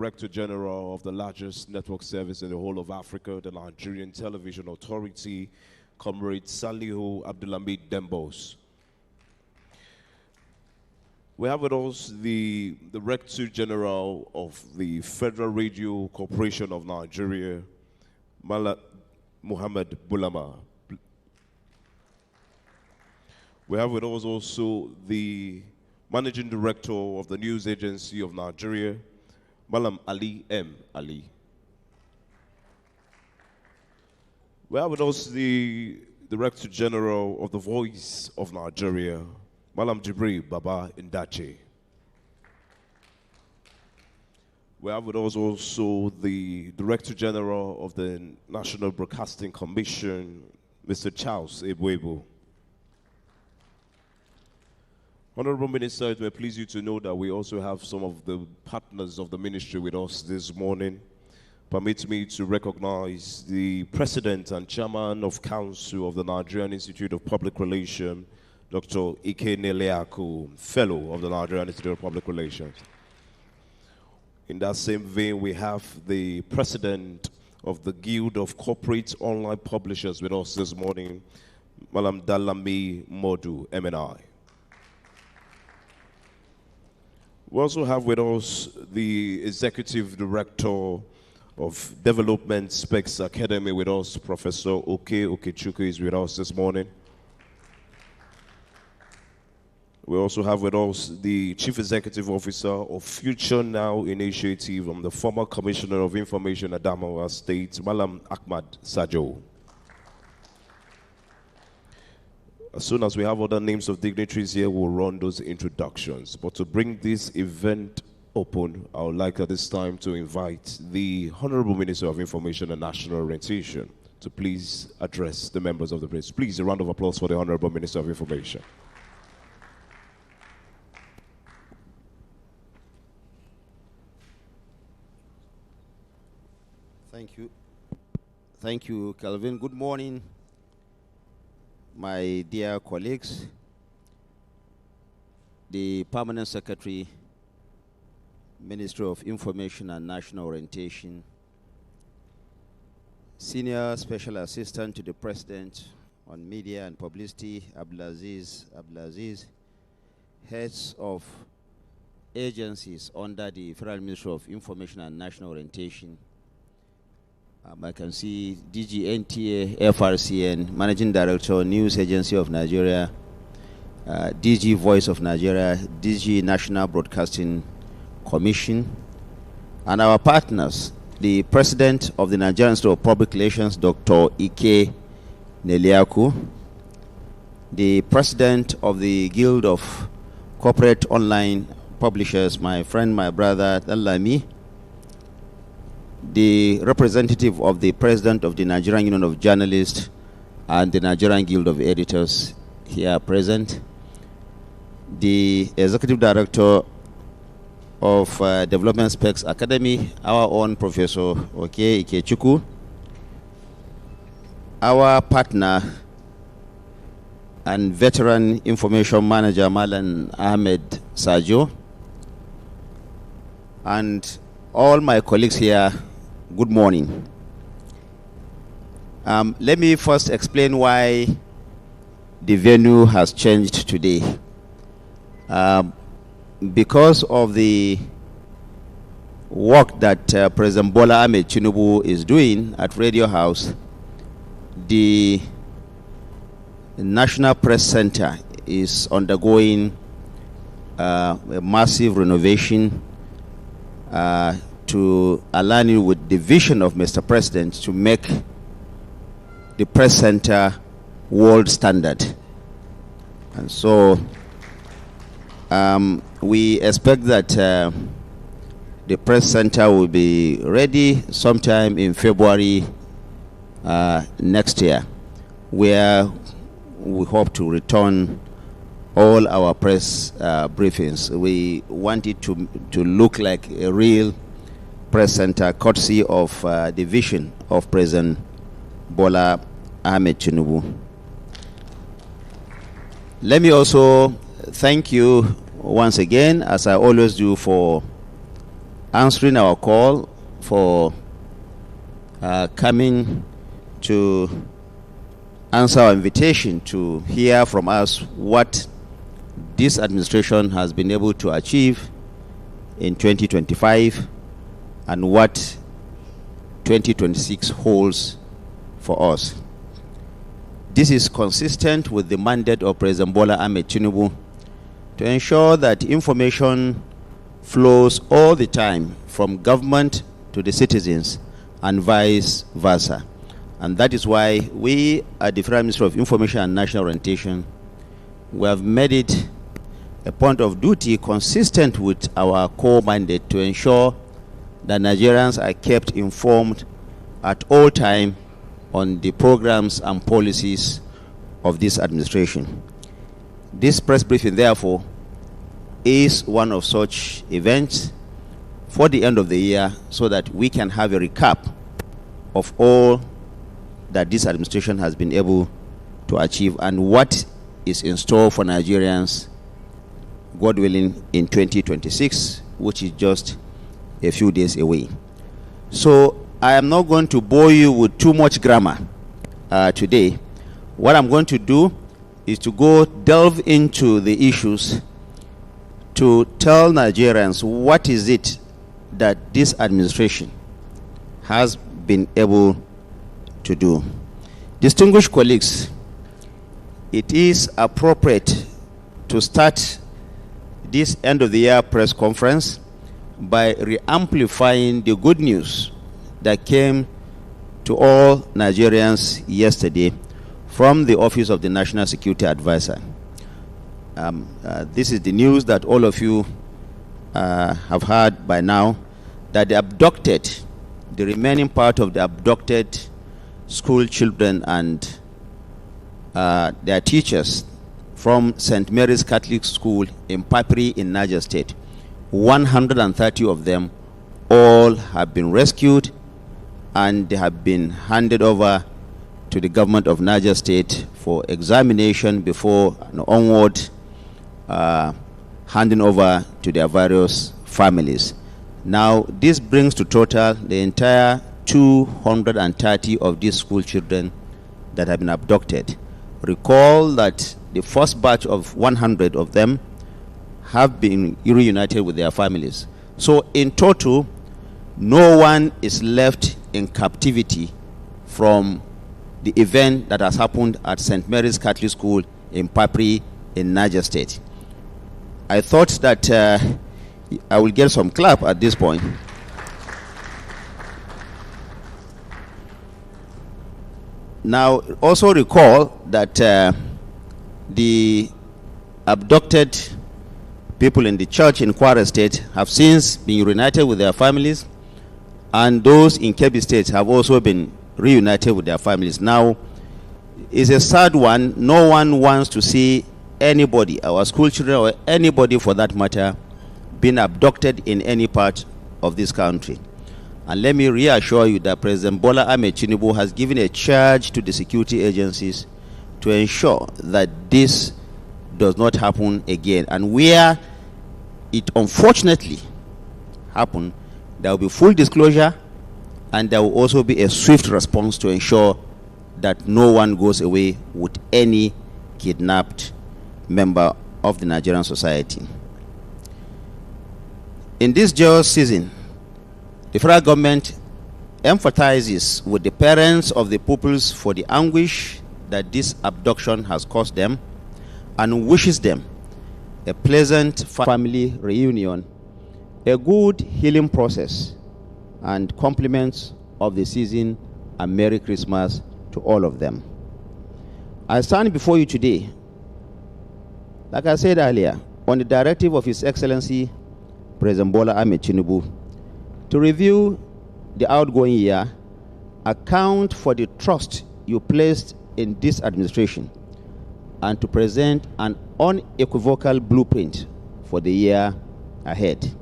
Director General of the largest network service in the whole of Africa, the Nigerian Television Authority, Comrade Salihu Abdulhamid Dembos. We have with us the Director General of the Federal Radio Corporation of Nigeria, Muhammad Bulama. We have with us also the Managing Director of the News Agency of Nigeria, Malam Ali M. Ali. We have with us the Director General of the Voice of Nigeria, Malam Jibril Baba Ndache. We have with us also the Director General of the National Broadcasting Commission, Mr. Charles Ebwebo. Honorable Minister, it may please you to know that we also have some of the partners of the ministry with us this morning. Permit me to recognize the President and Chairman of Council of the Nigerian Institute of Public Relations, Dr. Ike Neleaku, Fellow of the Nigerian Institute of Public Relations. In that same vein, we have the President of the Guild of Corporate Online Publishers with us this morning, Malam Dalami Modu, MNI. We also have with us the Executive Director of Development Specs Academy with us, Professor Oke Okechukwu is with us this morning. We also have with us the Chief Executive Officer of Future Now Initiative from the former Commissioner of Information Adamawa State, Malam Ahmad Sajo. As soon as we have other names of dignitaries here, we'll run those introductions. But to bring this event open, I would like at this time to invite the Honorable Minister of Information and National Orientation to please address the members of the press. Please, a round of applause for the Honorable Minister of Information. Thank you. Thank you, Calvin. Good morning, my dear colleagues, the Permanent Secretary, Ministry of Information and National Orientation, Senior Special Assistant to the President on Media and Publicity, Abdulaziz, heads of agencies under the Federal Ministry of Information and National Orientation. I can see DG NTA, FRCN, Managing Director, News Agency of Nigeria, DG Voice of Nigeria, DG National Broadcasting Commission, and our partners, the President of the Nigerian Institute of Public Relations, Dr. Ike Neleaku, the President of the Guild of Corporate Online Publishers, my friend, my brother, Dalami, the representative of the President of the Nigerian Union of Journalists and the Nigerian Guild of Editors here present, the Executive Director of Development Specs Academy, our own Professor Oke Okechukwu, our partner and veteran information manager Malam Ahmed Sajo, and all my colleagues here. Good morning. Let me first explain why the venue has changed today. Because of the work that President Bola Ahmed Tinubu is doing at Radio House, the National Press Center is undergoing a massive renovation to align it with the vision of Mr. President to make the press center world standard. And so we expect that the press center will be ready sometime in February next year, where we hope to return all our press briefings. We want it to look like a real press center, courtesy of the vision of President Bola Ahmed Tinubu. Let me also thank you once again, as I always do, for answering our call, for coming to answer our invitation to hear from us what this administration has been able to achieve in 2025 and what 2026 holds for us. This is consistent with the mandate of President Bola Ahmed Tinubu to ensure that information flows all the time from government to the citizens and vice versa. And that is why we at the Federal Ministry of Information and National Orientation, we have made it a point of duty consistent with our core mandate to ensure that Nigerians are kept informed at all time on the programs and policies of this administration. This press briefing, therefore, is one of such events for the end of the year so that we can have a recap of all that this administration has been able to achieve and what is in store for Nigerians, God willing, in 2026, which is just a few days away. So I am not going to bore you with too much grammar today. What I'm going to do is to go delve into the issues to tell Nigerians what is it that this administration has been able to do. Distinguished colleagues, it is appropriate to start this end of the year press conference by re-amplifying the good news that came to all Nigerians yesterday from the Office of the National Security Advisor. This is the news that all of you have heard by now, that the remaining part of the abducted school children and their teachers from St. Mary's Catholic School in Papri in Niger State, 130 of them all have been rescued and they have been handed over to the government of Niger State for examination before and onward handing over to their various families. Now, this brings to total the entire 230 of these school children that have been abducted. Recall that the first batch of 100 of them have been reunited with their families. So in total, no one is left in captivity from the event that has happened at St. Mary's Catholic School in Papri in Niger State. I thought that I will get some clap at this point. Now, also recall that the abducted people in the church in Kwara State have since been reunited with their families, and those in Kebbi State have also been reunited with their families. Now, it's a sad one. No one wants to see anybody, our school children or anybody for that matter, being abducted in any part of this country. And let me reassure you that President Bola Ahmed Tinubu has given a charge to the security agencies to ensure that this does not happen again. And where it unfortunately happened, there will be full disclosure and there will also be a swift response to ensure that no one goes away with any kidnapped member of the Nigerian society. In this jail season, the federal government empathizes with the parents of the pupils for the anguish that this abduction has caused them and wishes them a pleasant family reunion, a good healing process, and compliments of the season and Merry Christmas to all of them. I stand before you today, like I said earlier, on the directive of His Excellency President Bola Ahmed Tinubu, to review the outgoing year, account for the trust you placed in this administration, and to present an unequivocal blueprint for the year ahead.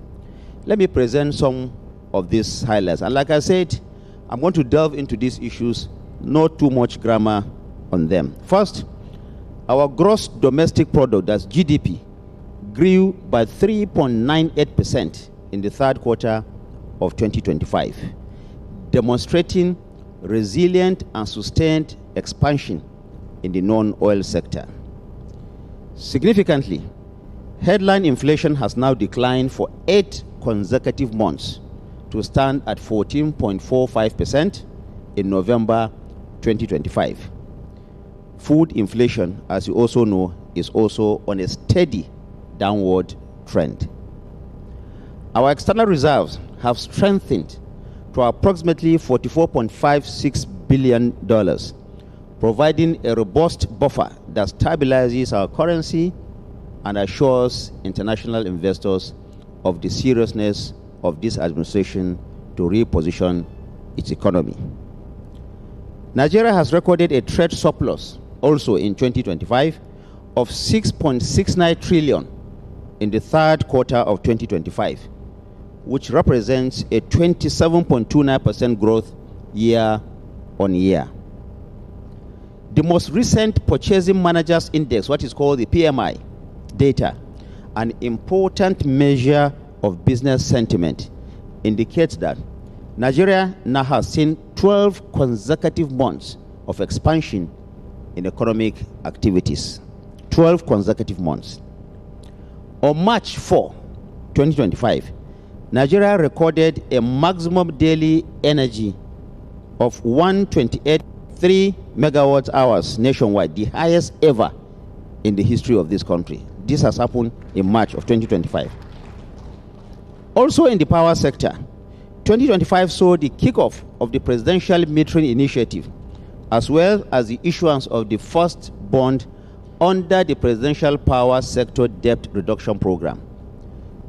Let me present some of these highlights. And like I said, I'm going to delve into these issues, not too much grammar on them. First, our gross domestic product, that's GDP, grew by 3.98% in the third quarter of 2025, demonstrating resilient and sustained expansion in the non-oil sector. Significantly, headline inflation has now declined for 8 consecutive months to stand at 14.45% in November 2025. Food inflation, as you also know, is also on a steady downward trend. Our external reserves have strengthened to approximately $44.56 billion, providing a robust buffer that stabilizes our currency and assures international investors of the seriousness of this administration to reposition its economy. Nigeria has recorded a trade surplus also in 2025 of 6.69 trillion in the third quarter of 2025, which represents a 27.29% growth year on year. The most recent Purchasing Managers Index, what is called the PMI data, an important measure of business sentiment, indicates that Nigeria now has seen 12 consecutive months of expansion in economic activities. 12 consecutive months. On March 4, 2025, Nigeria recorded a maximum daily energy of 128.3 megawatt hours nationwide, the highest ever in the history of this country. This has happened in March of 2025. Also in the power sector, 2025 saw the kickoff of the Presidential Metering Initiative, as well as the issuance of the first bond under the Presidential Power Sector Debt Reduction Program,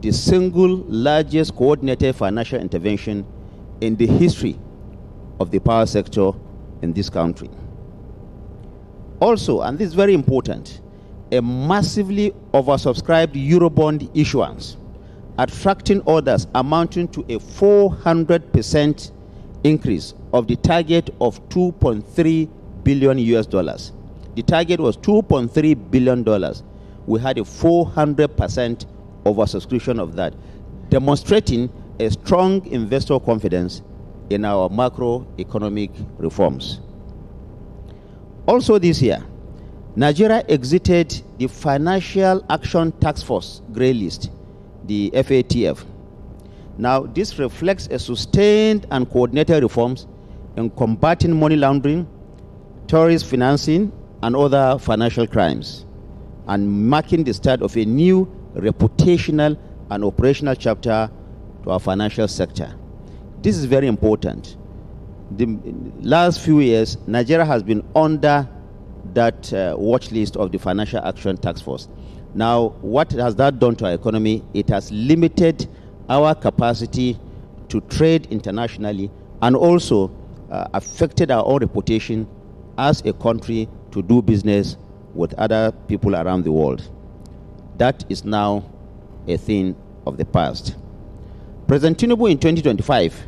the single largest coordinated financial intervention in the history of the power sector in this country. Also, and this is very important, a massively oversubscribed Eurobond issuance, attracting orders amounting to a 400% increase of the target of $2.3 billion US dollars. The target was $2.3 billion. We had a 400% oversubscription of that, demonstrating a strong investor confidence in our macroeconomic reforms. Also this year, Nigeria exited the Financial Action Task Force Grey List, the FATF. Now, this reflects a sustained and coordinated reforms in combating money laundering, terrorist financing, and other financial crimes, and marking the start of a new reputational and operational chapter to our financial sector. This is very important. The last few years, Nigeria has been under that watch list of the Financial Action Task Force. Now, what has that done to our economy? It has limited our capacity to trade internationally and also affected our own reputation as a country to do business with other people around the world. That is now a thing of the past. President Tinubu in 2025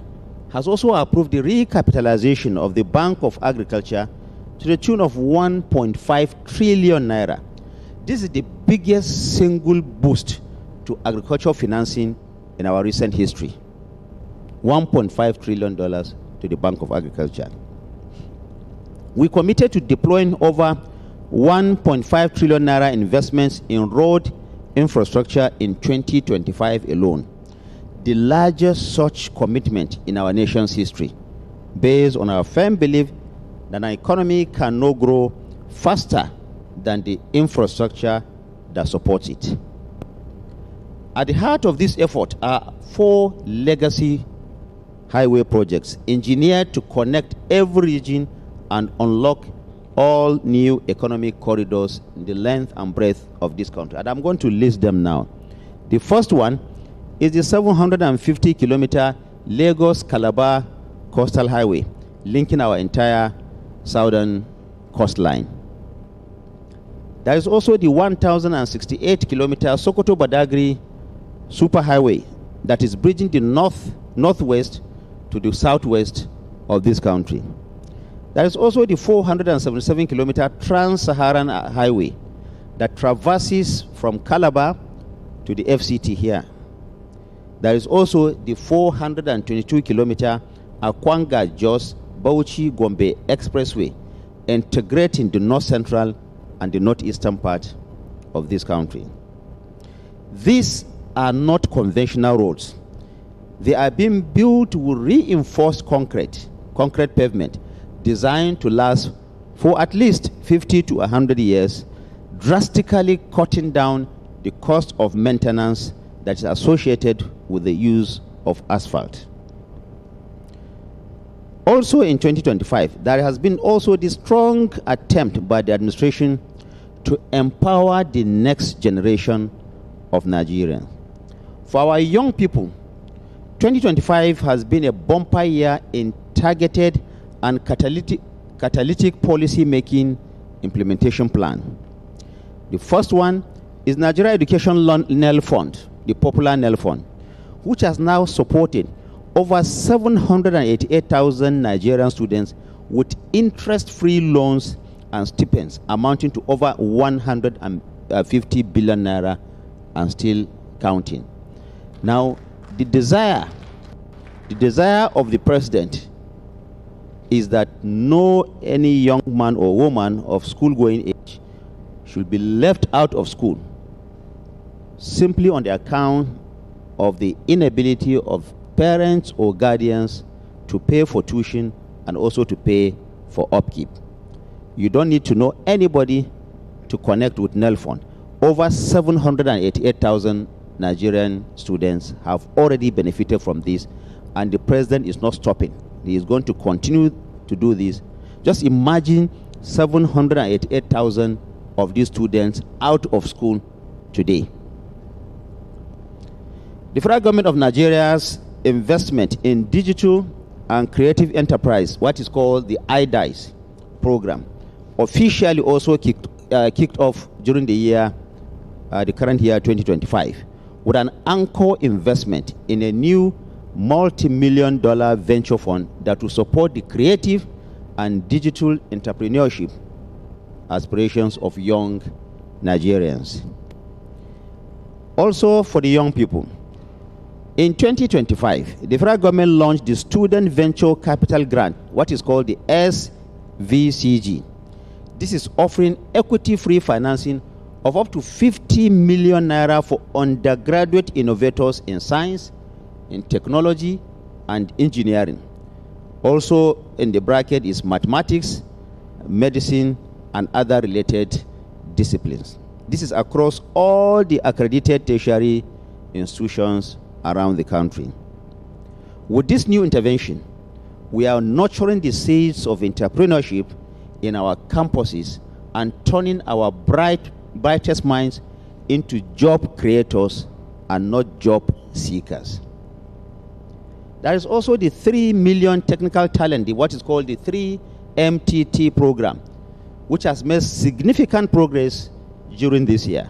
has also approved the recapitalization of the Bank of Agriculture to the tune of 1.5 trillion naira. This is the biggest single boost to agricultural financing in our recent history. $1.5 trillion to the Bank of Agriculture. We committed to deploying over 1.5 trillion naira investments in road infrastructure in 2025 alone, the largest such commitment in our nation's history, based on our firm belief that our economy cannot grow faster than the infrastructure that supports it. At the heart of this effort are 4 legacy highway projects engineered to connect every region and unlock all new economic corridors in the length and breadth of this country. And I'm going to list them now. The first one is the 750-kilometer Lagos-Calabar Coastal Highway, linking our entire southern coastline. There is also the 1,068-kilometer Sokoto-Badagry Superhighway that is bridging the northwest to the southwest of this country. There is also the 477-kilometer Trans-Saharan Highway that traverses from Calabar to the FCT here. There is also the 422-kilometer Akwanga-Jos Bauchi-Gombe Expressway, integrating the north-central and the northeastern part of this country. These are not conventional roads. They are being built with reinforced concrete pavement designed to last for at least 50 to 100 years, drastically cutting down the cost of maintenance that is associated with the use of asphalt. Also in 2025, there has been also the strong attempt by the administration to empower the next generation of Nigerians. For our young people, 2025 has been a bumper year in targeted and catalytic policy making implementation plan. The first one is Nigeria Education Loan NEL Fund, the popular NEL Fund, which has now supported over 788,000 Nigerian students with interest-free loans and stipends amounting to over 150 billion naira and still counting. Now, the desire of the president is that any young man or woman of school-going age should be left out of school simply on the account of the inability of parents or guardians to pay for tuition and also to pay for upkeep. You don't need to know anybody to connect with NEL Fund. Over 788,000 Nigerian students have already benefited from this, and the president is not stopping. He is going to continue to do this. Just imagine 788,000 of these students out of school today. The federal government of Nigeria's investment in digital and creative enterprise, what is called the IDICE program, officially also kicked off during the current year 2025, with an anchor investment in a new multi-million-dollar venture fund that will support the creative and digital entrepreneurship aspirations of young Nigerians. Also, for the young people, in 2025, the federal government launched the Student Venture Capital Grant, what is called the SVCG. This is offering equity-free financing of up to 50 million naira for undergraduate innovators in science, in technology, and engineering. Also in the bracket is mathematics, medicine, and other related disciplines. This is across all the accredited tertiary institutions around the country. With this new intervention, we are nurturing the seeds of entrepreneurship in our campuses and turning our brightest minds into job creators and not job seekers. There is also the 3 million technical talent, what is called the 3MTT program, which has made significant progress during this year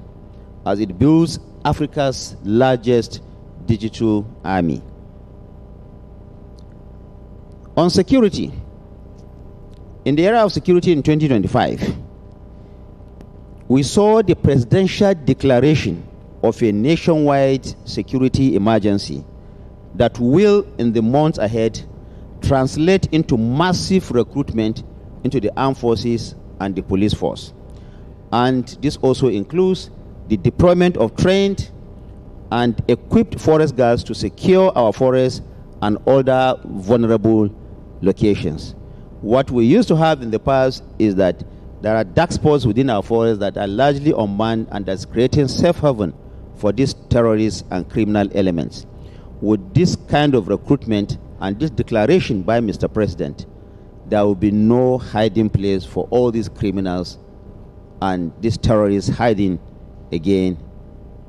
as it builds Africa's largest digital army. On security, in the area of security in 2025, we saw the presidential declaration of a nationwide security emergency that will, in the months ahead, translate into massive recruitment into the armed forces and the police force. And this also includes the deployment of trained and equipped forest guards to secure our forests and other vulnerable locations. What we used to have in the past is that there are dark spots within our forests that are largely unmanned, and that's creating safe haven for these terrorists and criminal elements. With this kind of recruitment and this declaration by Mr. President, there will be no hiding place for all these criminals and these terrorists hiding again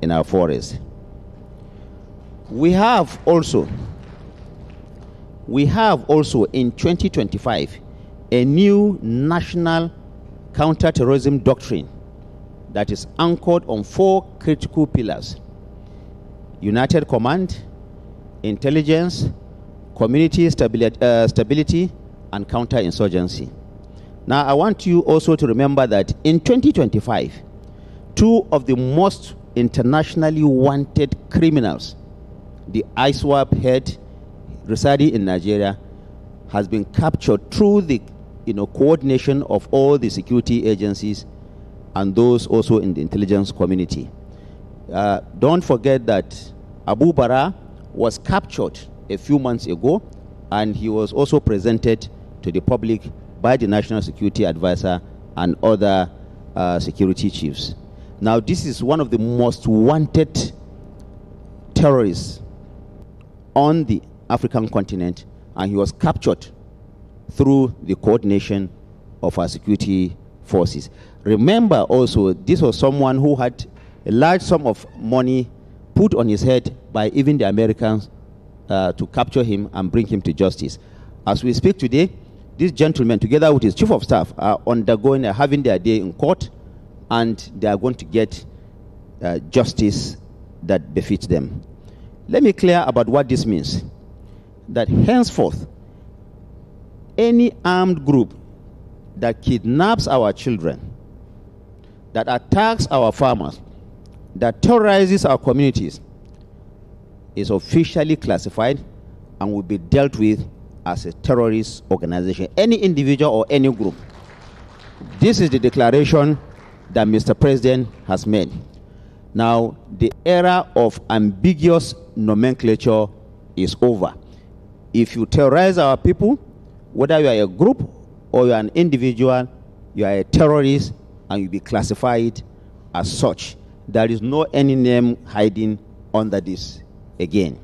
in our forests. We have also in 2025 a new national counter-terrorism doctrine that is anchored on 4 critical pillars: united command, intelligence, community stability, and counterinsurgency. Now, I want you also to remember that in 2025, 2 of the most internationally wanted criminals the ISWAP head residing in Nigeria, has been captured through the coordination of all the security agencies and those also in the intelligence community. Don't forget that Abu Bara was captured a few months ago, and he was also presented to the public by the National Security Advisor and other security chiefs. Now, this is one of the most wanted terrorists on the African continent, and he was captured through the coordination of our security forces. Remember also, this was someone who had a large sum of money put on his head by even the Americans to capture him and bring him to justice. As we speak today, this gentleman, together with his chief of staff, are having their day in court, and they are going to get justice that befits them. Let me clear about what this means. That henceforth, any armed group that kidnaps our children, that attacks our farmers, that terrorizes our communities, is officially classified and will be dealt with as a terrorist organization. Any individual or any group. This is the declaration that Mr. President has made. Now, the era of ambiguous nomenclature is over. If you terrorize our people, whether you are a group or you are an individual, you are a terrorist and you'll be classified as such. There is no any name hiding under this again.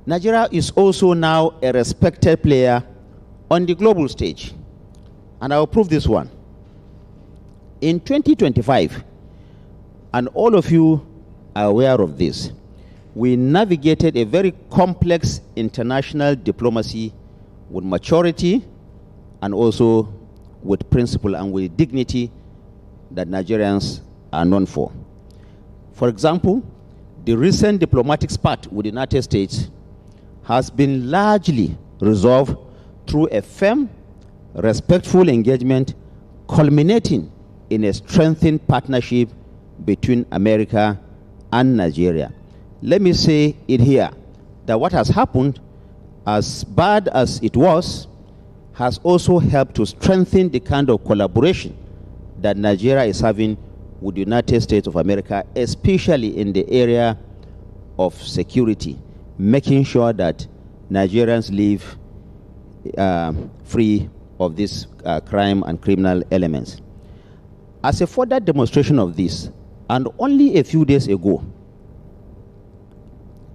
Nigeria is also now a respected player on the global stage. And I will prove this one. In 2025, and all of you are aware of this, we navigated a very complex international diplomacy with maturity and also with principle and with dignity that Nigerians are known for. For example, the recent diplomatic spat with the United States has been largely resolved through a firm, respectful engagement culminating in a strengthened partnership between America and Nigeria. Let me say it here, that what has happened, as bad as it was, has also helped to strengthen the kind of collaboration that Nigeria is having with the United States of America, especially in the area of security, making sure that Nigerians live free of this crime and criminal elements. As a further demonstration of this, and only a few days ago,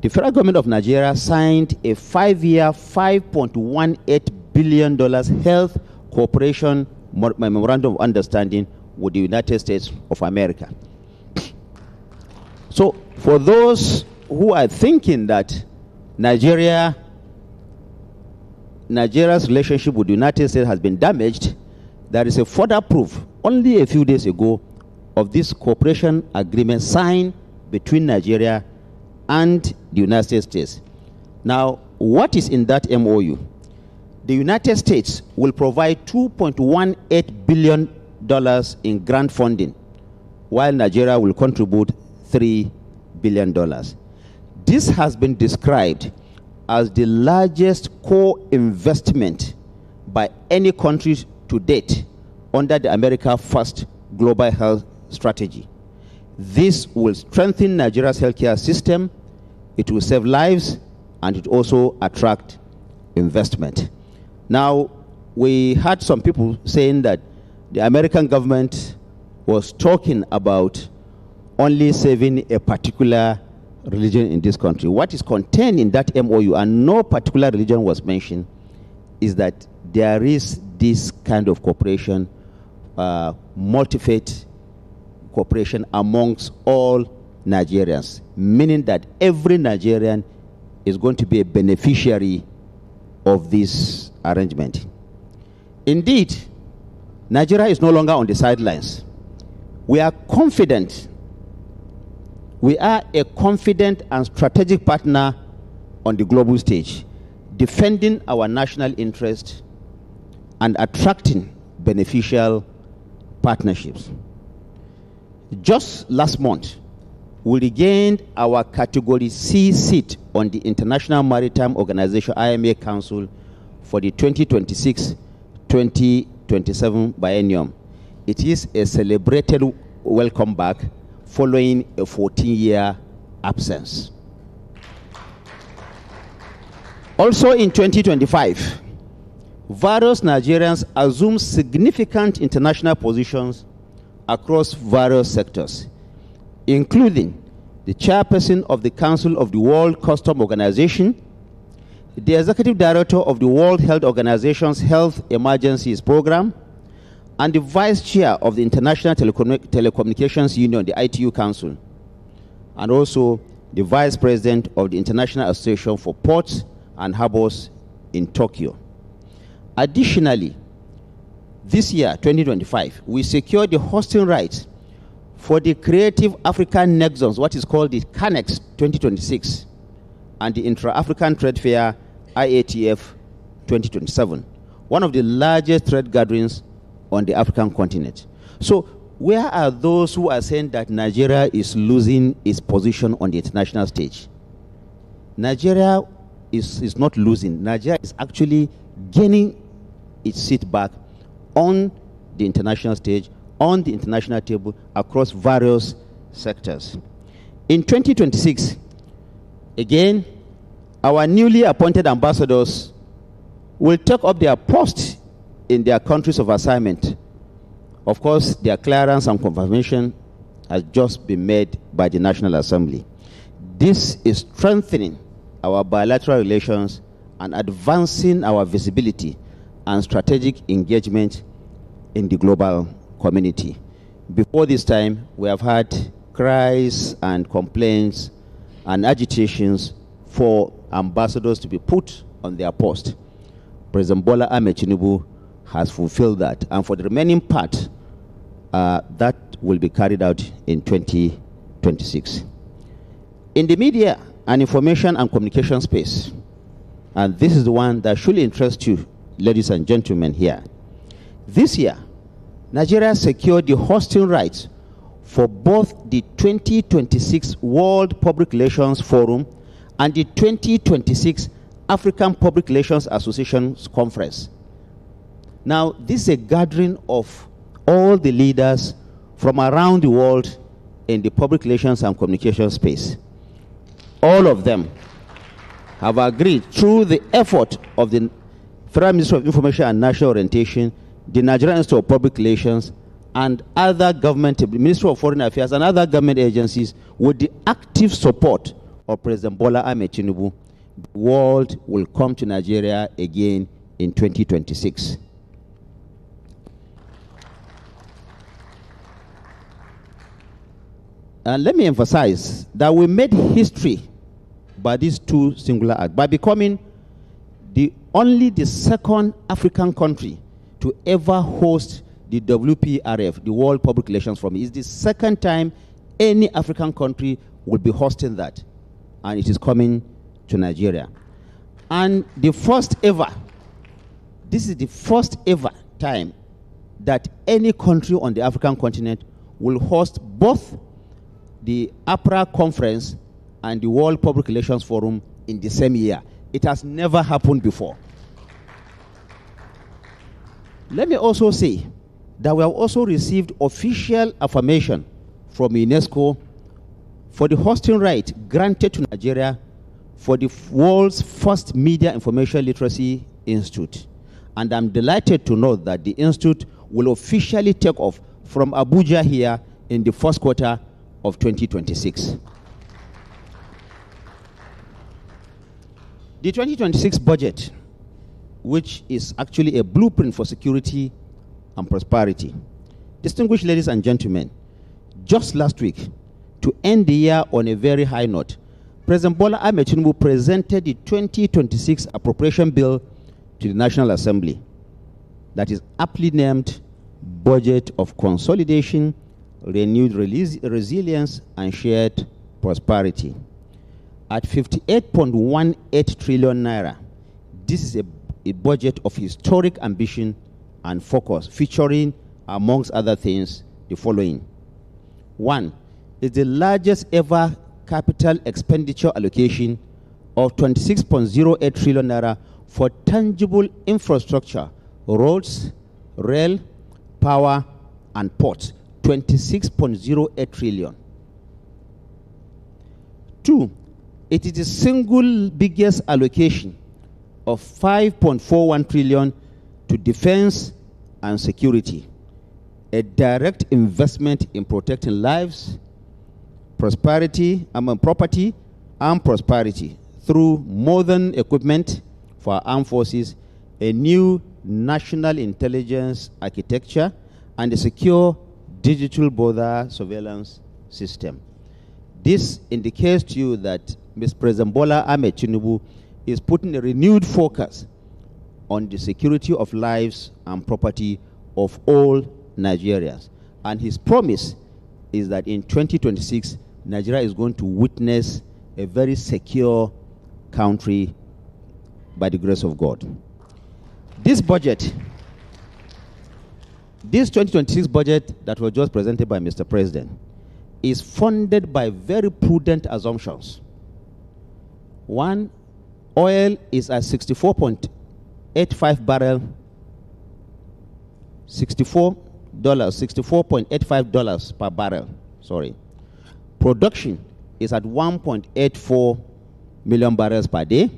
the federal government of Nigeria signed a 5-year, $5.18 billion health cooperation memorandum of understanding with the United States of America. So, for those who are thinking that Nigeria's relationship with the United States has been damaged, there is a further proof, only a few days ago, of this cooperation agreement signed between Nigeria and the United States. Now, what is in that MOU? The United States will provide $2.18 billion in grant funding, while Nigeria will contribute $3 billion. This has been described as the largest co-investment by any country to date under the America First Global Health Strategy. This will strengthen Nigeria's healthcare system, it will save lives, and it also attract investment. Now, we had some people saying that the American government was talking about only saving a particular religion in this country. What is contained in that MOU, and no particular religion was mentioned, is that there is this kind of cooperation, multi-faith cooperation amongst all Nigerians, meaning that every Nigerian is going to be a beneficiary of this arrangement. Indeed, Nigeria is no longer on the sidelines. We are confident. We are a confident and strategic partner on the global stage, defending our national interest and attracting beneficial partnerships. Just last month, we regained our Category C seat on the International Maritime Organization IMA Council for the 2026-2027 biennium. It is a celebrated welcome back following a 14-year absence. Also in 2025, various Nigerians assumed significant international positions across various sectors, including the chairperson of the Council of the World Customs Organization, the executive director of the World Health Organization's Health Emergencies Program, and the vice chair of the International Telecommunications Union, the ITU Council, and also the vice president of the International Association for Ports and Harbors in Tokyo. Additionally, this year, 2025, we secured the hosting rights for the Creative African Nexons, what is called the CANEX 2026, and the Intra-African Trade Fair, IATF 2027, one of the largest trade gatherings on the African continent. So where are those who are saying that Nigeria is losing its position on the international stage? Nigeria is not losing. Nigeria is actually gaining its seat back on the international stage, on the international table, across various sectors. In 2026, again, our newly appointed ambassadors will take up their post in their countries of assignment. Of course, their clearance and confirmation has just been made by the National Assembly. This is strengthening our bilateral relations and advancing our visibility and strategic engagement in the global community. Before this time, we have had cries and complaints and agitations for ambassadors to be put on their post. President Bola Ahmed Tinubu has fulfilled that, and for the remaining part, that will be carried out in 2026. In the media and information and communication space, and this is the one that should interest you, ladies and gentlemen here. This year, Nigeria secured the hosting rights for both the 2026 World Public Relations Forum and the 2026 African Public Relations Association's Conference. Now, this is a gathering of all the leaders from around the world in the public relations and communication space. All of them have agreed through the effort of the Federal Ministry of Information and National Orientation, the Nigerian Institute of Public Relations, and other government, the Ministry of Foreign Affairs and other government agencies, with the active support of President Bola Ahmed Tinubu. The world will come to Nigeria again in 2026. And let me emphasize that we made history by these two singular acts, by becoming only the second African country to ever host the WPRF, the World Public Relations Forum. It's the second time any African country will be hosting that, and it is coming to Nigeria. And the first ever, this is the first ever time that any country on the African continent will host both the APRA conference and the World Public Relations Forum in the same year. It has never happened before. Let me also say that we have also received official affirmation from UNESCO for the hosting right granted to Nigeria for the world's first Media Information Literacy Institute. And I'm delighted to know that the institute will officially take off from Abuja here in the first quarter of 2026. The 2026 budget, which is actually a blueprint for security and prosperity. Distinguished ladies and gentlemen, just last week, to end the year on a very high note, President Bola Ahmed Tinubu presented the 2026 appropriation bill to the National Assembly, that is aptly named Budget of Consolidation, Renewed Resilience, and Shared Prosperity. At 58.18 trillion naira, this is a budget of historic ambition and focus, featuring, amongst other things, the following. 1, is the largest ever capital expenditure allocation of 26.08 trillion naira for tangible infrastructure, roads, rail, power, and ports. 26.08 trillion. 2, it is the single biggest allocation of 5.41 trillion to defense and security, a direct investment in protecting lives, property and prosperity through modern equipment for our armed forces, a new national intelligence architecture, and a secure digital border surveillance system. This indicates to you that Mr. President Bola Ahmed Tinubu is putting a renewed focus on the security of lives and property of all Nigerians. And his promise is that in 2026, Nigeria is going to witness a very secure country by the grace of God. This budget, this 2026 budget that was just presented by Mr. President, is funded by very prudent assumptions. One, oil is at 64.85 barrel, $64.85 per barrel. Sorry. Production is at 1.84 million barrels per day,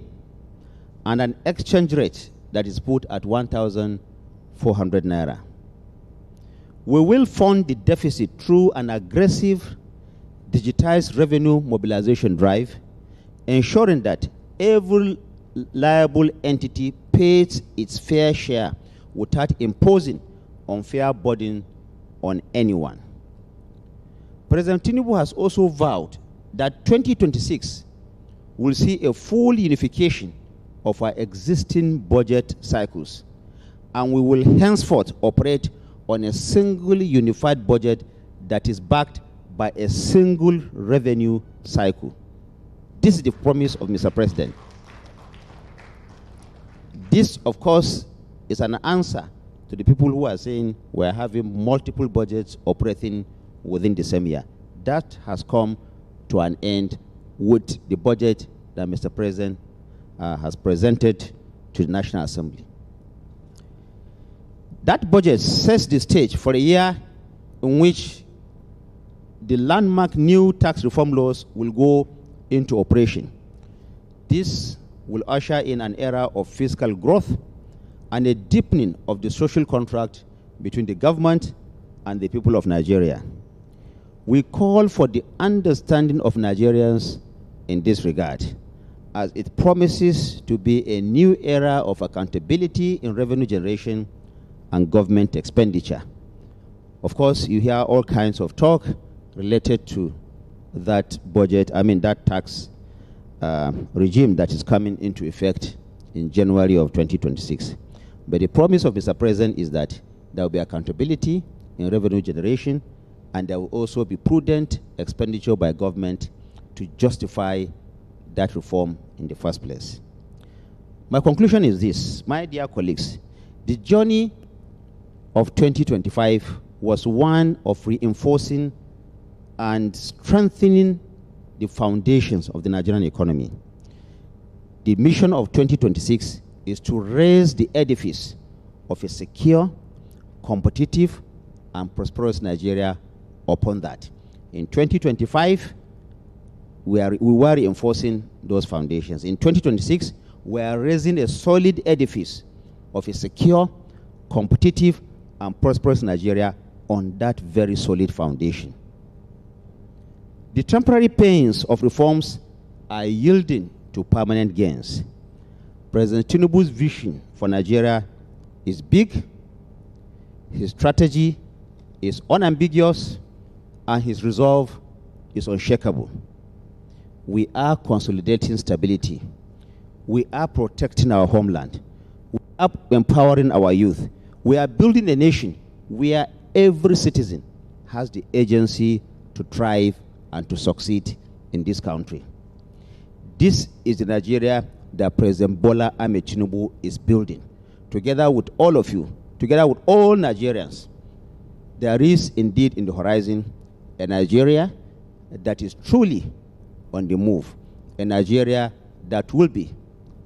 and an exchange rate that is put at 1,400 naira. We will fund the deficit through an aggressive digitized revenue mobilization drive, ensuring that every liable entity pays its fair share without imposing unfair burden on anyone. President Tinubu has also vowed that 2026 will see a full unification of our existing budget cycles, and we will henceforth operate on a single unified budget that is backed by a single revenue cycle. This is the promise of Mr. President. This, of course, is an answer to the people who are saying we're having multiple budgets operating within the same year. That has come to an end with the budget that Mr. President has presented to the National Assembly. That budget sets the stage for a year in which the landmark new tax reform laws will go into operation. This will usher in an era of fiscal growth and a deepening of the social contract between the government and the people of Nigeria. We call for the understanding of Nigerians in this regard, as it promises to be a new era of accountability in revenue generation and government expenditure. Of course, you hear all kinds of talk related to that budget, that tax regime that is coming into effect in January of 2026. But the promise of Mr. President is that there will be accountability in revenue generation, and there will also be prudent expenditure by government to justify that reform in the first place. My conclusion is this, my dear colleagues: the journey of 2025 was one of reinforcing and strengthening the foundations of the Nigerian economy. The mission of 2026 is to raise the edifice of a secure, competitive, and prosperous Nigeria upon that. In 2025, we were reinforcing those foundations. In 2026, we are raising a solid edifice of a secure, competitive, and prosperous Nigeria on that very solid foundation. The temporary pains of reforms are yielding to permanent gains. President Tinubu's vision for Nigeria is big, his strategy is unambiguous, and his resolve is unshakable. We are consolidating stability. We are protecting our homeland. We are empowering our youth. We are building a nation where every citizen has the agency to thrive and to succeed in this country. This is the Nigeria that President Bola Ahmed Tinubu is building. Together with all of you, together with all Nigerians, there is indeed in the horizon a Nigeria that is truly on the move, a Nigeria that will be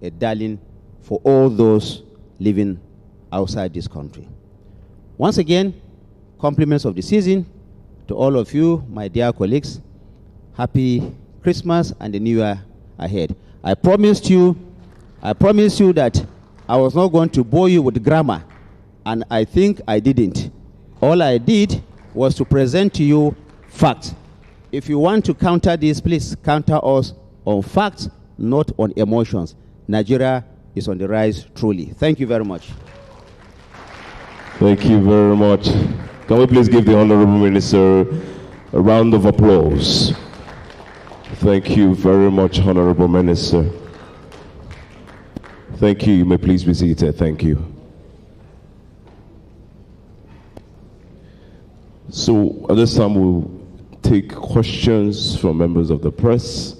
a darling for all those living outside this country. Once again, compliments of the season to all of you, my dear colleagues. Happy Christmas and the New Year ahead. I promised you that I was not going to bore you with grammar, and I think I didn't. All I did was to present to you facts. If you want to counter this, please counter us on facts, not on emotions. Nigeria is on the rise, truly. Thank you very much. Thank you very much. Can we please give the Honorable Minister a round of applause? Thank you very much, Honorable Minister. Thank you. You may please be seated. Thank you. So at this time, we'll take questions from members of the press.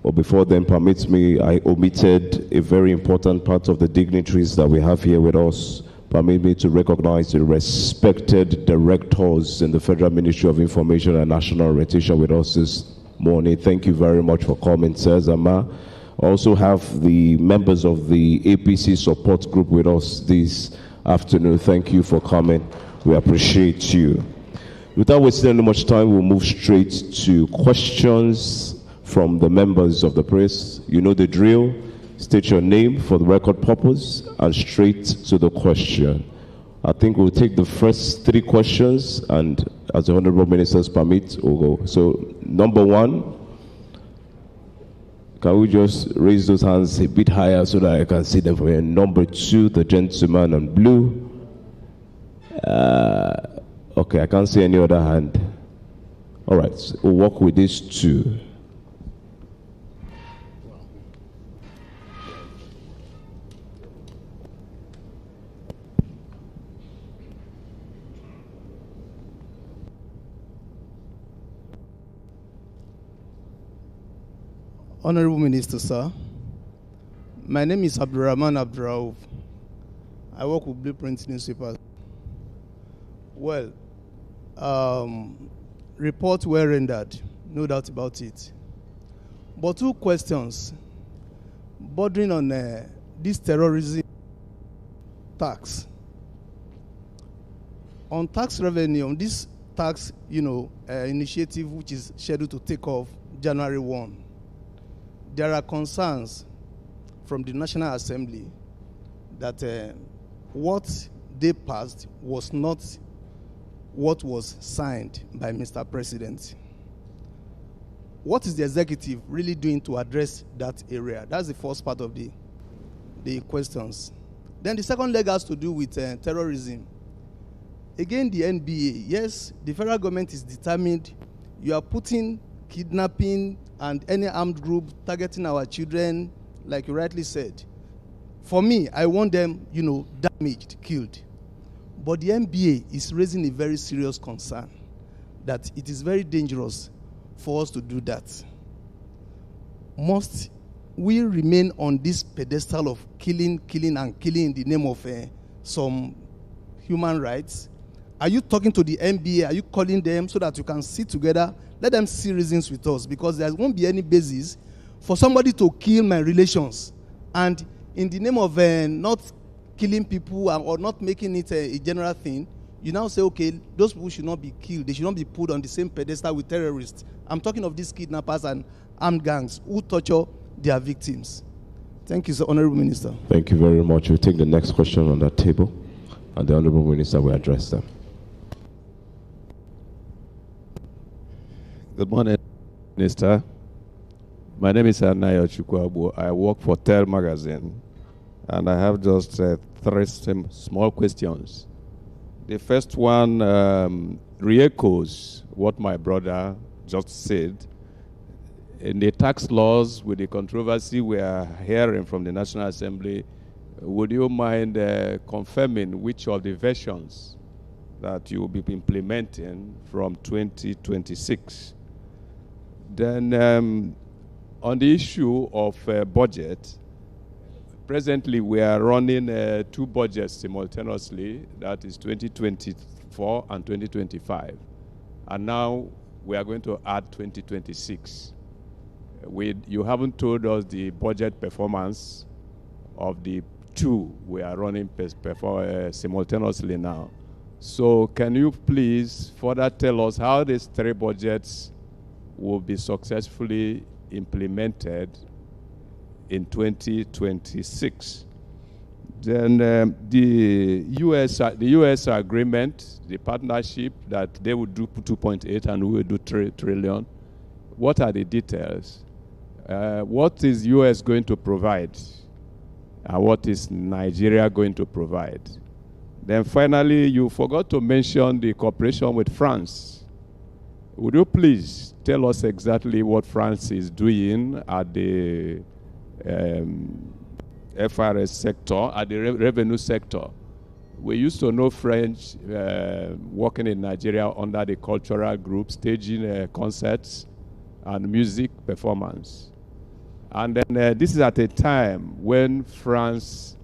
But before then, permit me, I omitted a very important part of the dignitaries that we have here with us. Permit me to recognize the respected directors in the Federal Ministry of Information and National Orientation with us this morning. Thank you very much for coming, Sir Zama. Also have the members of the APC support group with us this afternoon. Thank you for coming. We appreciate you. Without wasting any much time, we'll move straight to questions from the members of the press. You know the drill. State your name for the record purpose and straight to the question. I think we'll take the first three questions, and as the Honorable Minister's permit, we'll go. So, number one, can we just raise those hands a bit higher so that I can see them from here? Number two, the gentleman in blue. Okay, I can't see any other hand. All right, so we'll work with these two. Honorable Minister, sir, my name is Abdurrahman Abdurraouf. I work with Blueprint Newspapers. Well, reports were rendered, no doubt about it. But two questions bordering on this terrorism tax. On tax revenue, on this tax, initiative which is scheduled to take off January 1. There are concerns from the National Assembly that what they passed was not what was signed by Mr. President. What is the executive really doing to address that area? That's the first part of the questions. Then the second leg has to do with terrorism. Again, the NBA, yes, the federal government is determined. You are putting kidnapping and any armed group targeting our children, like you rightly said. For me, I want them, damaged, killed. But the NBA is raising a very serious concern that it is very dangerous for us to do that. Must we remain on this pedestal of killing in the name of some human rights? Are you talking to the NBA? Are you calling them so that you can sit together? Let them see reasons with us, because there won't be any basis for somebody to kill my relations. And in the name of not killing people or not making it a general thing, you now say, okay, those people should not be killed. They should not be put on the same pedestal with terrorists. I'm talking of these kidnappers and armed gangs who torture their victims. Thank you, sir, Honorable Minister. Thank you very much. We'll take the next question on that table, and the Honorable Minister will address them. Good morning, Minister. My name is Anayo Chukwuabu. I work for Tel Magazine, and I have just three small questions. The first one re-echoes what my brother just said. In the tax laws, with the controversy we are hearing from the National Assembly, would you mind confirming which of the versions that you will be implementing from 2026? Then on the issue of budget, presently we are running two budgets simultaneously, that is 2024 and 2025. And now we are going to add 2026. You haven't told us the budget performance of the two we are running simultaneously now. So can you please further tell us how these three budgets will be successfully implemented in 2026? Then the US agreement, the partnership that they would do 2.8 and we will do 3 trillion. What are the details? What is US going to provide? And what is Nigeria going to provide? Then finally, you forgot to mention the cooperation with France. Would you please tell us exactly what France is doing at the FRS sector, at the revenue sector? We used to know French working in Nigeria under the cultural group, staging concerts and music performance. And then this is at a time when France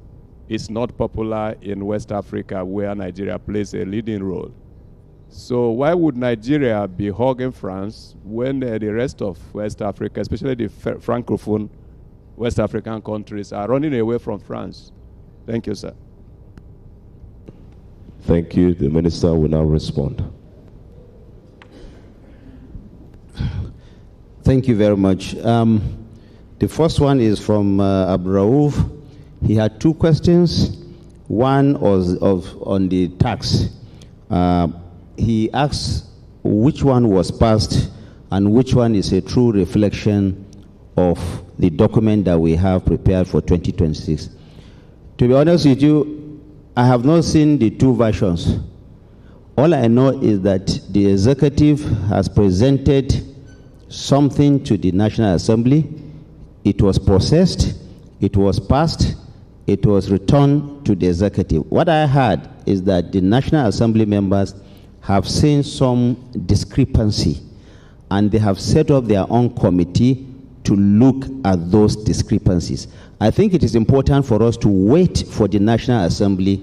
is not popular in West Africa, where Nigeria plays a leading role. So why would Nigeria be hugging France when the rest of West Africa, especially the Francophone West African countries, are running away from France? Thank you, sir. Thank you. The minister will now respond. Thank you very much. The first one is from Abduraouf. He had two questions. One was on the tax. He asked which one was passed and which one is a true reflection of the document that we have prepared for 2026. To be honest with you, I have not seen the two versions. All I know is that the executive has presented something to the National Assembly. It was processed, it was passed, it was returned to the executive. What I heard is that the National Assembly members have seen some discrepancy, and they have set up their own committee to look at those discrepancies. I think it is important for us to wait for the National Assembly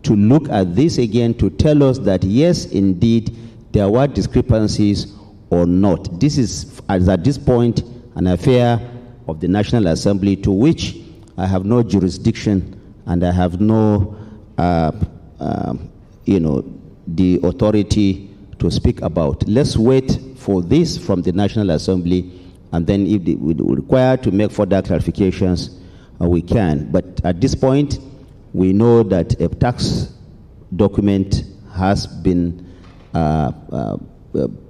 to look at this again, to tell us that yes, indeed, there were discrepancies or not. This is, as at this point, an affair of the National Assembly, to which I have no jurisdiction and I have no, the authority to speak about. Let's wait for this from the National Assembly, and then if we require to make further clarifications, we can. But at this point, we know that a tax document has been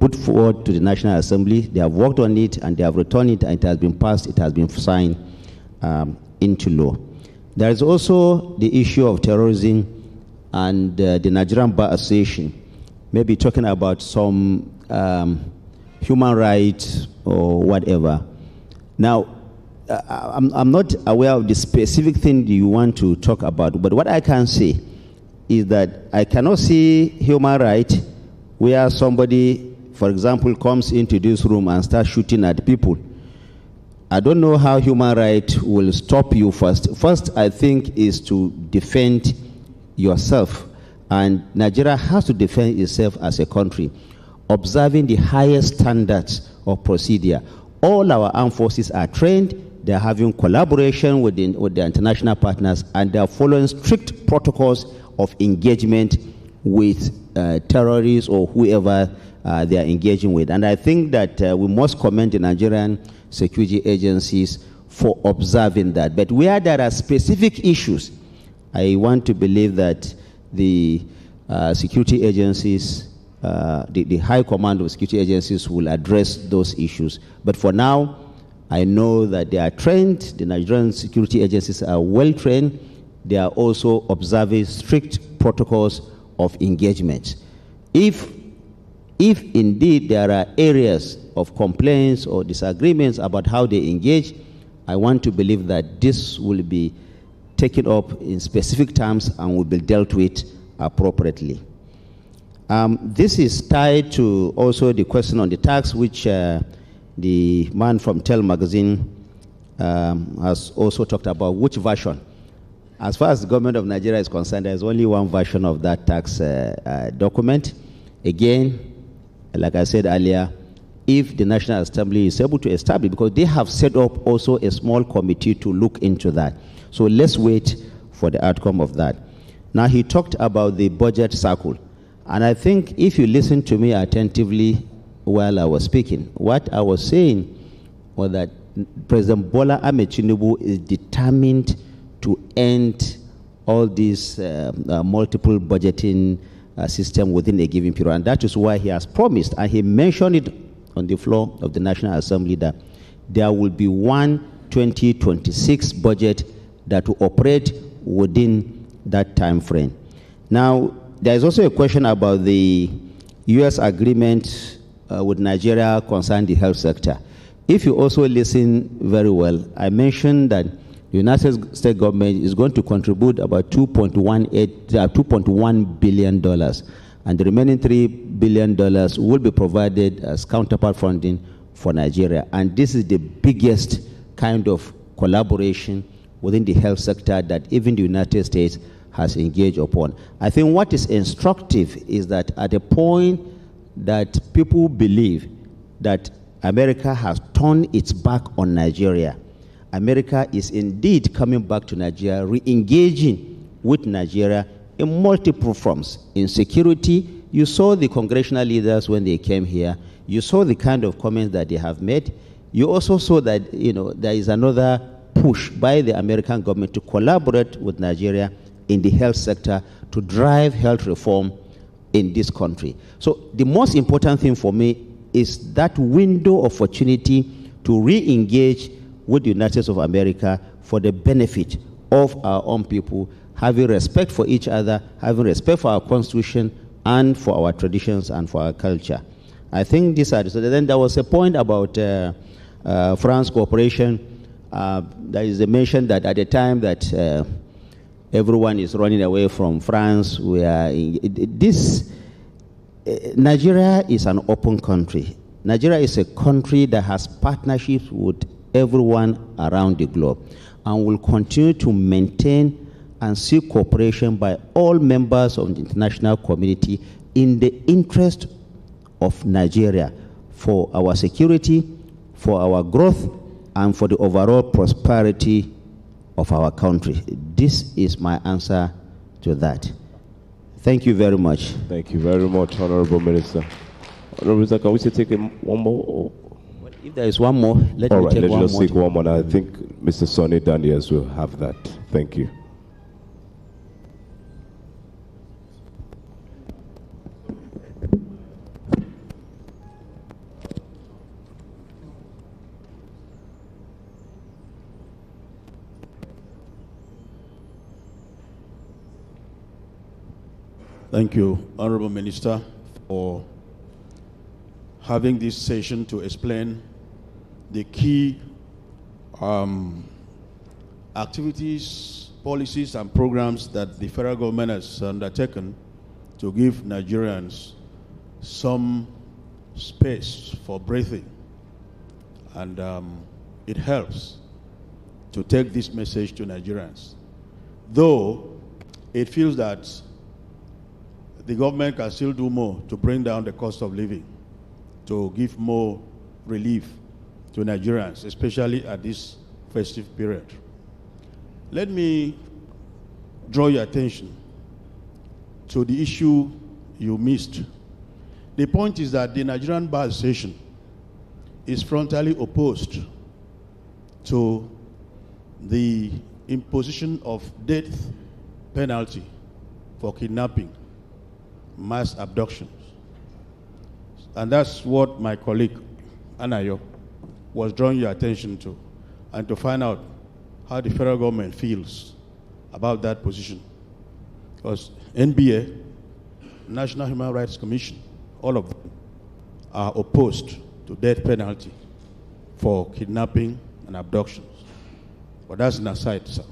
put forward to the National Assembly. They have worked on it and they have returned it, and it has been passed, it has been signed into law. There is also the issue of terrorism, and the Nigerian Bar Association may be talking about some human rights or whatever. Now, I'm not aware of the specific thing you want to talk about, but what I can say is that I cannot see human rights where somebody, for example, comes into this room and starts shooting at people. I don't know how human rights will stop you first. First, I think, is to defend yourself. And Nigeria has to defend itself as a country, observing the highest standards of procedure. All our armed forces are trained. They are having collaboration with the international partners, and they are following strict protocols of engagement with terrorists or whoever they are engaging with. And I think that we must commend the Nigerian security agencies for observing that. But where there are specific issues, I want to believe that the security agencies, the high command of security agencies will address those issues. But for now, I know that they are trained. The Nigerian security agencies are well trained. They are also observing strict protocols of engagement. If indeed there are areas of complaints or disagreements about how they engage, I want to believe that this will be taken up in specific terms and will be dealt with appropriately. This is tied to also the question on the tax, which the man from Tel magazine has also talked about. Which version? As far as the government of Nigeria is concerned, there is only one version of that tax document. Again, like I said earlier, if the National Assembly is able to establish, because they have set up also a small committee to look into that. So let's wait for the outcome of that. Now, he talked about the budget cycle. And I think if you listen to me attentively while I was speaking, what I was saying was that President Bola Ahmed Tinubu is determined to end all these multiple budgeting system within a given period. And that is why he has promised, and he mentioned it on the floor of the National Assembly, that there will be one 2026 budget that will operate within that time frame. Now, there is also a question about the U.S. agreement with Nigeria concerning the health sector. If you also listen very well, I mentioned that the United States government is going to contribute about $2.1 billion, and the remaining $3 billion will be provided as counterpart funding for Nigeria. And this is the biggest kind of collaboration within the health sector that even the United States has engaged upon. I think what is instructive is that at a point that people believe that America has turned its back on Nigeria, America is indeed coming back to Nigeria, re-engaging with Nigeria in multiple forms. In security, you saw the congressional leaders when they came here. You saw the kind of comments that they have made. You also saw that, there is another push by the American government to collaborate with Nigeria in the health sector to drive health reform in this country. So the most important thing for me is that window of opportunity to re-engage with the United States of America for the benefit of our own people, having respect for each other, having respect for our constitution and for our traditions and for our culture. I think these are, so then there was a point about France cooperation. There is a mention that at the time that everyone is running away from France, Nigeria is an open country. Nigeria is a country that has partnerships with everyone around the globe and will continue to maintain and seek cooperation by all members of the international community in the interest of Nigeria, for our security, for our growth, and for the overall prosperity of our country. This is my answer to that. Thank you very much. Thank you very much, Honorable Minister. Honorable Minister, can we take one more? If there is one more, let me take one more. Let's take one more. I think Mr. Sonny Daniels will have that. Thank you. Thank you, Honorable Minister, for having this session to explain the key activities, policies, and programs that the federal government has undertaken to give Nigerians some space for breathing. And it helps to take this message to Nigerians. Though it feels that the government can still do more to bring down the cost of living, to give more relief to Nigerians, especially at this festive period. Let me draw your attention to the issue you missed. The point is that the Nigerian Bar Association is frontally opposed to the imposition of death penalty for kidnapping, mass abductions. And that's what my colleague, Anayo, was drawing your attention to, and to find out how the federal government feels about that position. Because NBA, National Human Rights Commission, all of them are opposed to death penalty for kidnapping and abductions. But that's an aside, sir.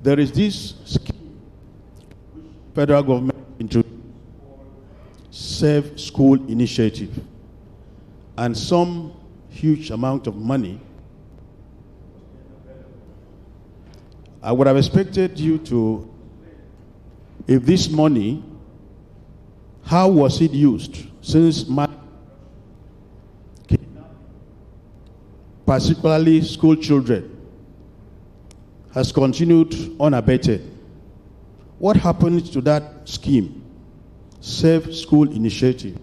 There is this scheme federal government introduced, Safe School Initiative, and some huge amount of money. I would have expected you to, if this money, how was it used? Since particularly school children, has continued unabated. What happened to that scheme, Safe School Initiative?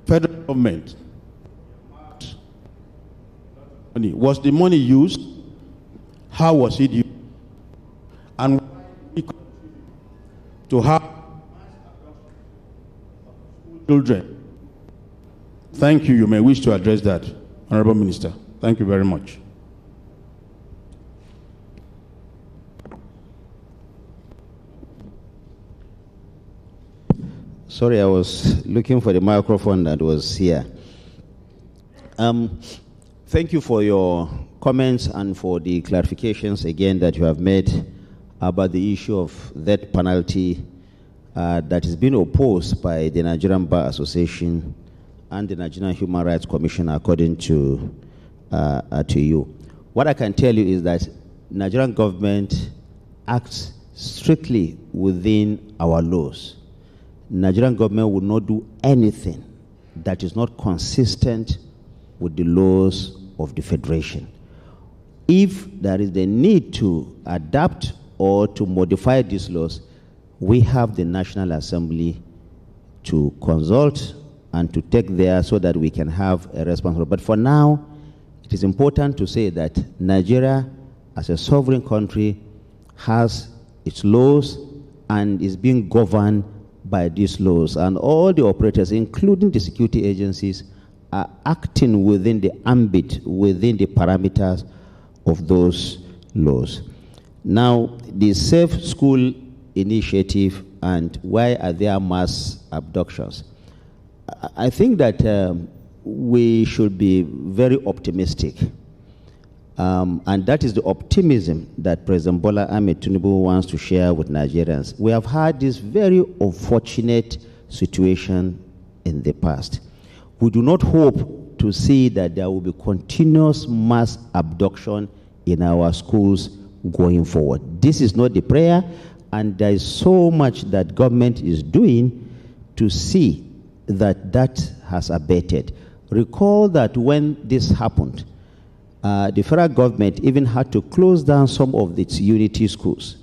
Federal government, was the money used? How was it used? And to have children? Thank you. You may wish to address that, Honorable Minister. Thank you very much. Sorry, I was looking for the microphone that was here. Thank you for your comments and for the clarifications again that you have made about the issue of death penalty that is being opposed by the Nigerian Bar Association and the Nigerian Human Rights Commission, according to you. What I can tell you is that Nigerian government acts strictly within our laws. Nigerian government will not do anything that is not consistent with the laws of the Federation. If there is the need to adapt or to modify these laws, we have the National Assembly to consult and to take there so that we can have a response. But for now, it is important to say that Nigeria, as a sovereign country, has its laws and is being governed by these laws. And all the operators, including the security agencies, are acting within the ambit, within the parameters of those laws. Now, the Safe School Initiative and why are there mass abductions? I think that we should be very optimistic. And that is the optimism that President Bola Ahmed Tinubu wants to share with Nigerians. We have had this very unfortunate situation in the past. We do not hope to see that there will be continuous mass abduction in our schools going forward. This is not the prayer, and there is so much that government is doing to see that that has abated. Recall that when this happened, the federal government even had to close down some of its unity schools.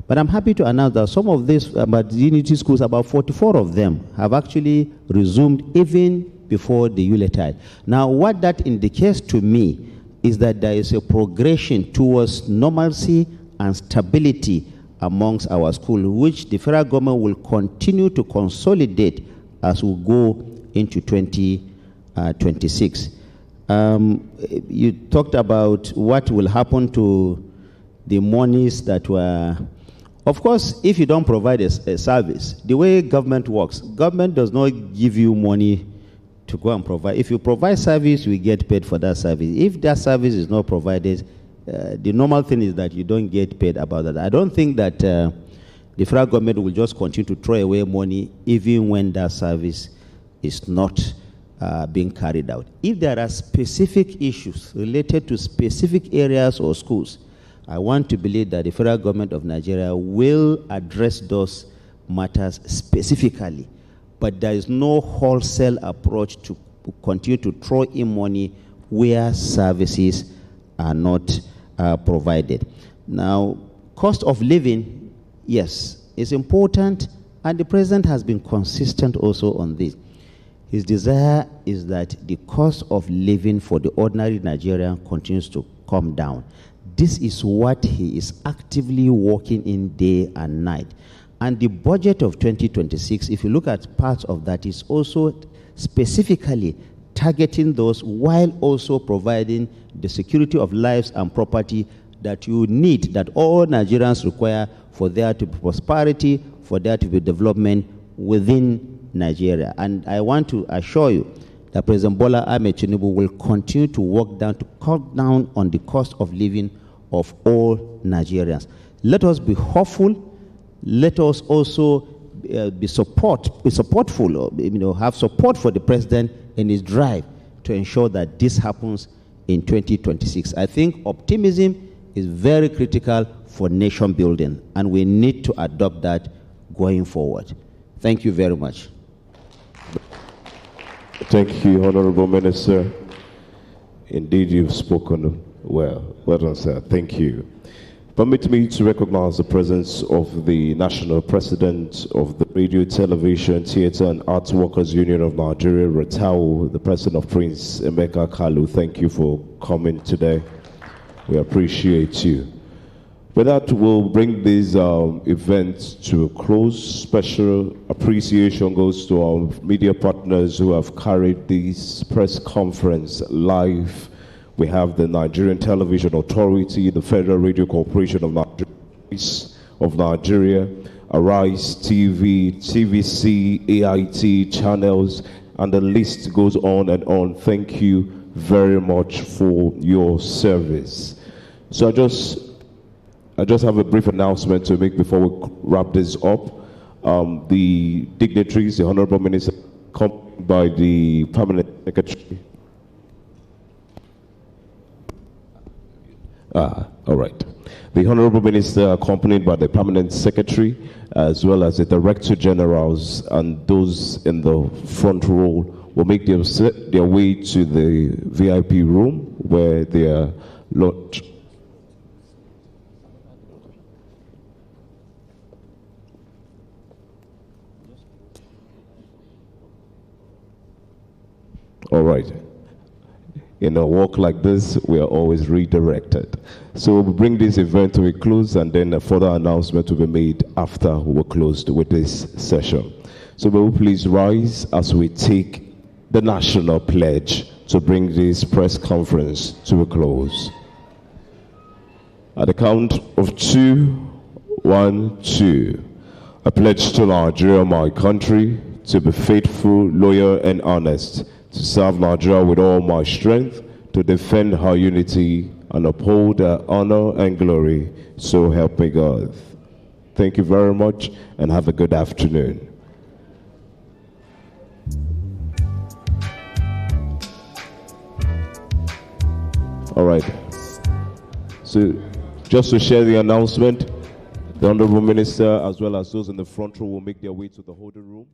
But I'm happy to announce that some of these unity schools, about 44 of them, have actually resumed even before the Yuletide. Now, what that indicates to me is that there is a progression towards normalcy and stability amongst our schools, which the federal government will continue to consolidate as we go into 2026. You talked about what will happen to the monies that were... Of course, if you don't provide a service, the way government works, government does not give you money to go and provide. If you provide service, you get paid for that service. If that service is not provided, the normal thing is that you don't get paid about that. I don't think that the federal government will just continue to throw away money even when that service is not being carried out. If there are specific issues related to specific areas or schools, I want to believe that the federal government of Nigeria will address those matters specifically. But there is no wholesale approach to continue to throw in money where services are not provided. Now, cost of living, yes, is important, and the president has been consistent also on this. His desire is that the cost of living for the ordinary Nigerian continues to come down. This is what he is actively working in day and night. And the budget of 2026, if you look at parts of that, is also specifically targeting those while also providing the security of lives and property that you need, that all Nigerians require for there to be prosperity, for there to be development within Nigeria. And I want to assure you that President Bola Ahmed Tinubu will continue to work down to cut down on the cost of living of all Nigerians. Let us be hopeful. Let us also be supportful, have support for the president in his drive to ensure that this happens in 2026. I think optimism is very critical for nation building, and we need to adopt that going forward. Thank you very much. Thank you, Honorable Minister. Indeed, you've spoken well. Well done, sir. Thank you. Permit me to recognize the presence of the National President of the Radio, Television, Theatre and Arts Workers Union of Nigeria, Retau, the President of Prince Emeka Kalu. Thank you for coming today. We appreciate you. With that, we'll bring this event to a close. Special appreciation goes to our media partners who have carried this press conference live. We have the Nigerian Television Authority, the Federal Radio Corporation of Nigeria, Arise TV, TVC, AIT channels, and the list goes on and on. Thank you very much for your service. So I just have a brief announcement to make before we wrap this up. The dignitaries, the Honorable Minister, accompanied by the Permanent Secretary. All right. The Honorable Minister, accompanied by the Permanent Secretary, as well as the Director Generals and those in the front row, will make their way to the VIP room where they are lodged. All right. In a walk like this, we are always redirected. So we'll bring this event to a close, and then a further announcement will be made after we're closed with this session. So will you please rise as we take the national pledge to bring this press conference to a close. At the count of 2, 1, 2. I pledge to Nigeria, my country, to be faithful, loyal, and honest, to serve Nigeria with all my strength, to defend her unity and uphold her honor and glory. So help me God. Thank you very much and have a good afternoon. All right. So just to share the announcement, the Honorable Minister as well as those in the front row will make their way to the holding room.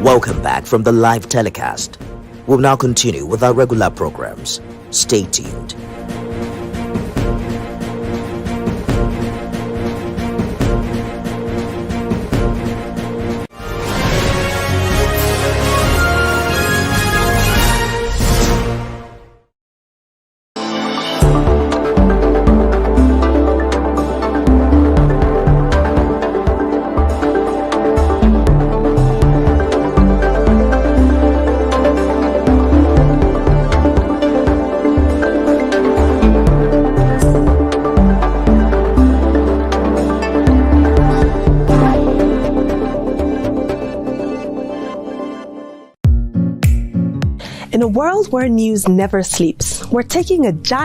Welcome back from the live telecast. We'll now continue with our regular programs. Stay tuned. In a world where news never sleeps, we're taking a giant